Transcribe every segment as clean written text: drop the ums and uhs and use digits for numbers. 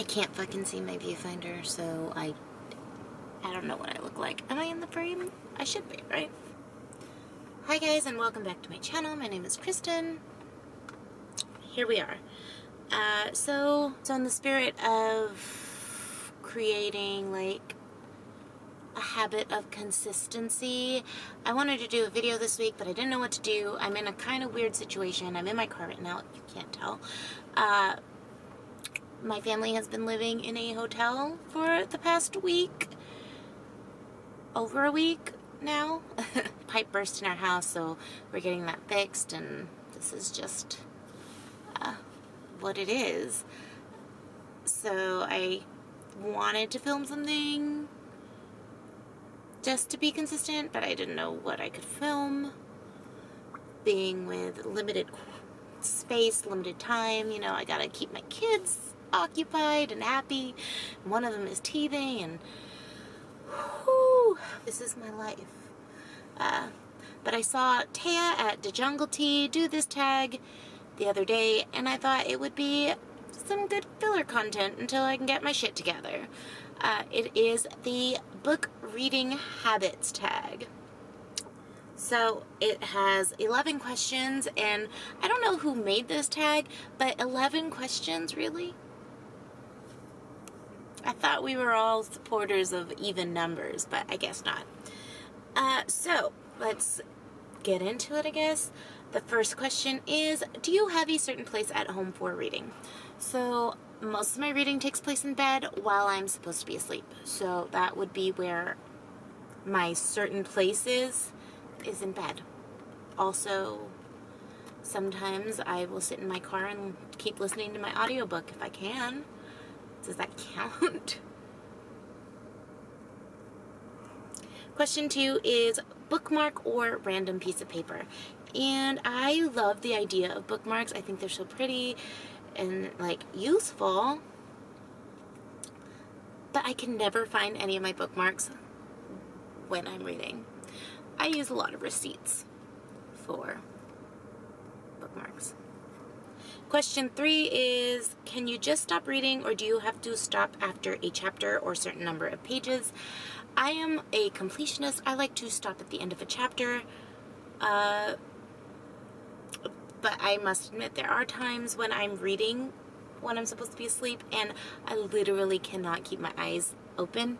can't fucking see my viewfinder, so I don't know what I look like. Am I in the frame? I should be, right? Hi guys, and welcome back to my channel. My name is Kristen. Here we are. So in the spirit of creating like a habit of consistency, I wanted to do a video this week, but I didn't know what to do. I'm in a kind of weird situation. I'm in my car right now, if you can't tell. My family has been living in a hotel for the past week. Over a week now. Pipe burst in our house, so we're getting that fixed, and this is just what it is. So I wanted to film something just to be consistent, but I didn't know what I could film. Being with limited space, limited time, you know, I gotta keep my kids occupied and happy. One of them is teething, and whew, this is my life. But I saw Taya at the Jungle Tea do this tag the other day, and I thought it would be some good filler content until I can get my shit together. It is the book reading habits tag. So it has 11 questions, and I don't know who made this tag, but 11 questions, really? I thought we were all supporters of even numbers, but I guess not. So let's get into it, I guess. The first question is, do you have a certain place at home for reading? So most of my reading takes place in bed while I'm supposed to be asleep. So that would be where my certain place is in bed. Also, sometimes I will sit in my car and keep listening to my audiobook if I can. Does that count? Question 2 is bookmark or random piece of paper. And I love the idea of bookmarks. I think they're so pretty and like useful. But I can never find any of my bookmarks when I'm reading. I use a lot of receipts for bookmarks. Question 3 is, can you just stop reading, or do you have to stop after a chapter or certain number of pages? I am a completionist. I like to stop at the end of a chapter. But I must admit, there are times when I'm reading when I'm supposed to be asleep, and I literally cannot keep my eyes open.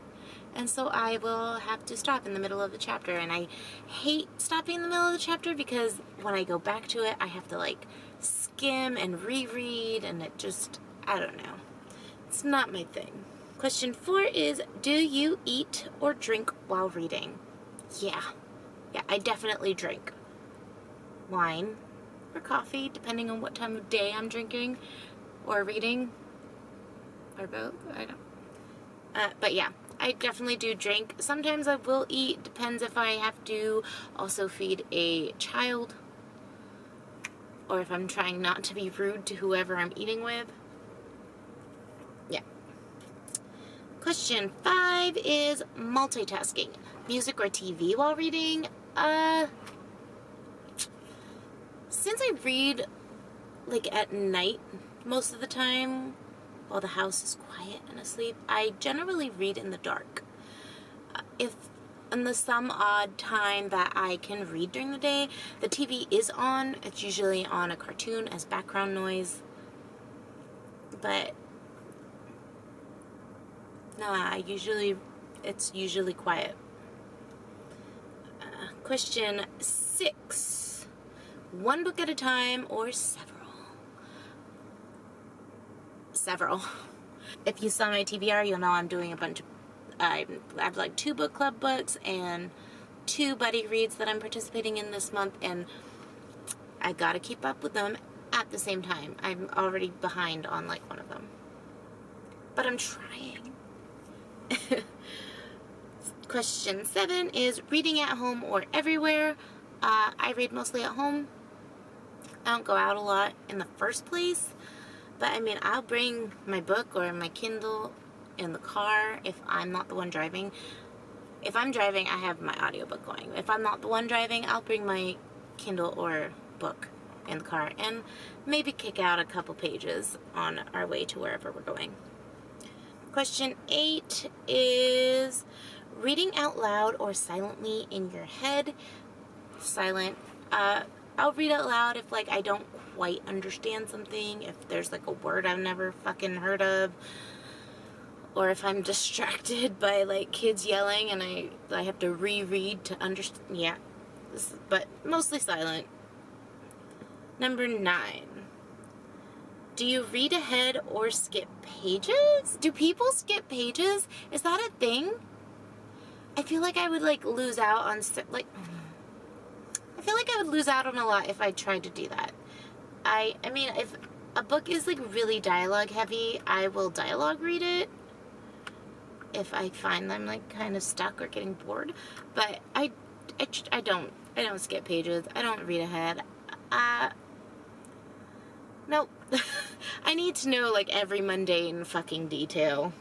And so I will have to stop in the middle of the chapter, and I hate stopping in the middle of the chapter because when I go back to it, I have to like skim and reread, and it just, I don't know. It's not my thing. Question 4 is, do you eat or drink while reading? Yeah, I definitely drink wine or coffee, depending on what time of day I'm drinking or reading, or both, I don't. But yeah, I definitely do drink. Sometimes I will eat, depends if I have to also feed a child, or if I'm trying not to be rude to whoever I'm eating with. Yeah. Question 5 is multitasking. Music or TV while reading? Since I read like at night most of the time while the house is quiet and asleep, I generally read in the dark. If in the some odd time that I can read during the day, the TV is on. It's usually on a cartoon as background noise. But no, it's usually quiet. Question 6. One book at a time or several? Several. If you saw my TBR, you'll know I'm doing a bunch of, I have like 2 book club books and 2 buddy reads that I'm participating in this month, and I gotta keep up with them at the same time. I'm already behind on like one of them, but I'm trying. Question 7 is reading at home or everywhere. I read mostly at home. I don't go out a lot in the first place, but I mean, I'll bring my book or my Kindle in the car if I'm not the one driving. If I'm driving, I have my audiobook going. If I'm not the one driving, I'll bring my Kindle or book in the car and maybe kick out a couple pages on our way to wherever we're going. Question 8 is reading out loud or silently in your head. Silent. I'll read out loud if, like, I don't quite understand something, if there's, like, a word I've never fucking heard of, or if I'm distracted by, like, kids yelling and I have to reread to understand. Yeah. But mostly silent. Number 9. Do you read ahead or skip pages? Do people skip pages? Is that a thing? I feel like I would, like, lose out on, like, I feel like I would lose out on a lot if I tried to do that. I mean, if a book is, like, really dialogue heavy, I will dialogue read it if I find I'm, like, kind of stuck or getting bored. But I don't skip pages. I don't read ahead. Nope. I need to know, like, every mundane fucking detail.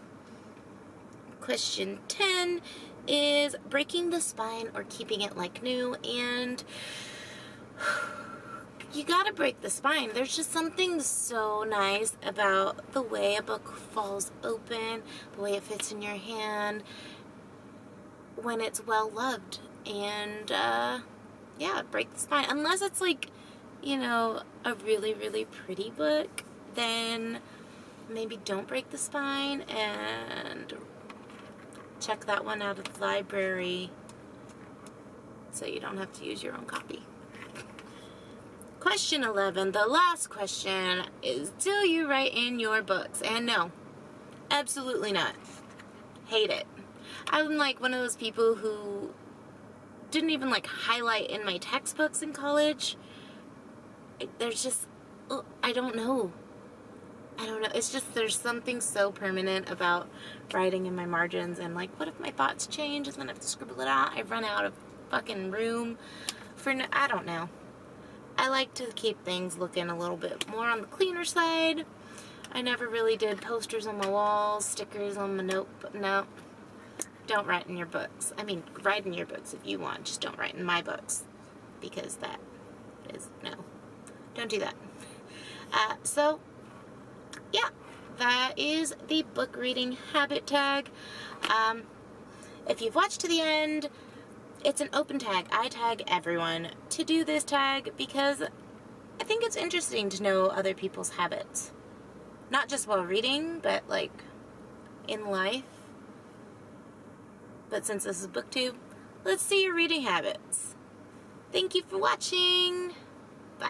Question 10 is breaking the spine or keeping it like new, and you gotta break the spine. There's just something so nice about the way a book falls open, the way it fits in your hand, when it's well loved. And, yeah, break the spine. Unless it's, like, you know, a really, really pretty book, then maybe don't break the spine and check that one out of the library so you don't have to use your own copy. Question 11, the last question, is do you write in your books? And no, absolutely not. Hate it. I'm like one of those people who didn't even, like, highlight in my textbooks in college. There's just, I don't know. It's just, there's something so permanent about writing in my margins, and, like, what if my thoughts change and then I have to scribble it out? I run out of fucking room for, I don't know. I like to keep things looking a little bit more on the cleaner side. I never really did posters on my walls, stickers on my notebook. No. Don't write in your books. I mean, write in your books if you want. Just don't write in my books. Because that is, no. Don't do that. So, yeah, that is the book reading habit tag. If you've watched to the end, it's an open tag. I tag everyone to do this tag because I think it's interesting to know other people's habits. Not just while reading, but, like, in life. But since this is BookTube, let's see your reading habits. Thank you for watching. Bye.